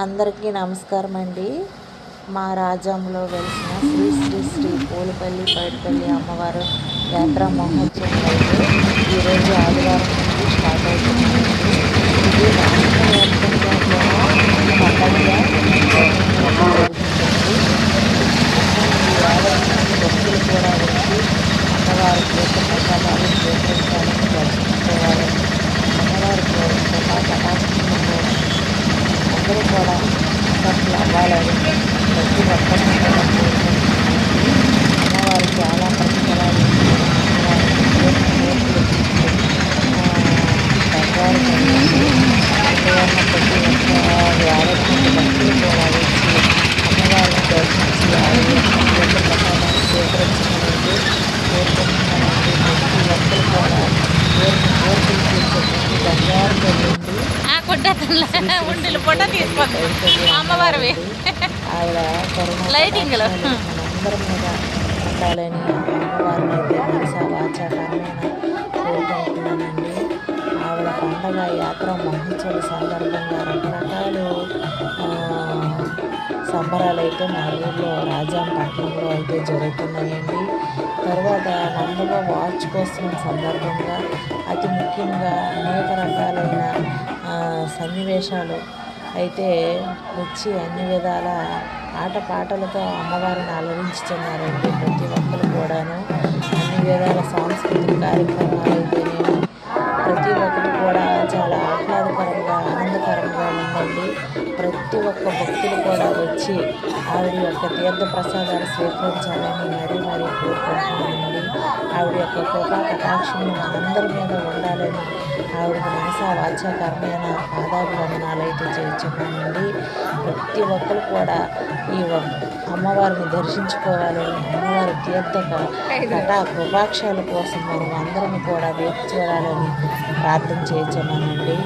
అందరికీ నమస్కారం అండి. మా రాజ్యంలో వెలిసిన శ్రీ శ్రీ శ్రీ పూలపల్లి పైడిపల్లి అమ్మవారు యాత్రా మహోత్సవం అయితే ఈరోజు ఆదివారం నుండి స్టార్ట్ అవుతుందండి. ఇది రాష్ట్ర వ్యాప్తంగా కూడా పండగగా జరుగుతుంది. భక్తులు కూడా వచ్చి అమ్మవారి చేత ప్రసాదాలు స్వీకరించాలని దర్శించుకోవాలని అమ్మవారి కటాక్షంలో అందరూ కూడా సఫలం అవ్వాలని ప్రతి ఒక్కరిని కూడా కోరుకుంటున్నామండి. అమ్మవారు చాలా ప్రతిఫలాలు బంగారు అందువల్ల ప్రతి ఒక్క ఆరోగ్య భక్తులు కూడా వచ్చి అమ్మవారిని దర్శించి ప్రసాదాన్ని స్వీకరించడానికి కోరుకుంటున్నామండి. ప్రతి ఒక్కరు కూడా కోరికలు తీర్చడానికి బంగారు తల్లి ఆవిడ లైటింగ్లో మనందరి మీద ఉండాలని అమ్మవారిని అయితే మనసా వాచా కర్మేణ కోరుకుంటున్నానండి. ఆవిడ పండగ యాత్ర మహోత్సవ సందర్భంగా రకరకాలు సంబరాలు అయితే మా ఊళ్ళో రాజాంపట్నంలో అయితే జరుగుతున్నాయండి. తర్వాత నందవ వార్షికోత్సవం సందర్భంగా అతి ముఖ్యంగా అనేక రకాలైన సన్నివేశాలు అయితే వచ్చి అన్ని విధాల ఆటపాటలతో అమ్మవారిని అలరించుతున్నారండి. ప్రతి ఒక్కరు కూడాను అన్ని విధాల సాంస్కృతిక కార్యక్రమాలు అయితేనేమి ప్రతి ఒక్కరు కూడా చాలా ఆహ్లాదకరంగా ఆనందకరంగా ఉందండి. ప్రతి ఒక్క భక్తులు కూడా వచ్చి ఆవిడ యొక్క తీర్థ ప్రసాదాలు స్వీకరించాలని మరీ కోరుకుంటున్నానండి. ఆవిడ యొక్క కృపా కటాక్షం అందరి మీద ఉండాలని ఆవిడకి మనసా వాచా కర్మేణ పాదాభివందనాలు అయితే చేయించున్నానండి. ప్రతి ఒక్కరు కూడా ఈ అమ్మవారిని దర్శించుకోవాలని అమ్మవారి తీర్థ కృపాక్షాల కోసం మనం అందరం కూడా వేచి చూడాలని ప్రార్థన చేయించున్నానండి.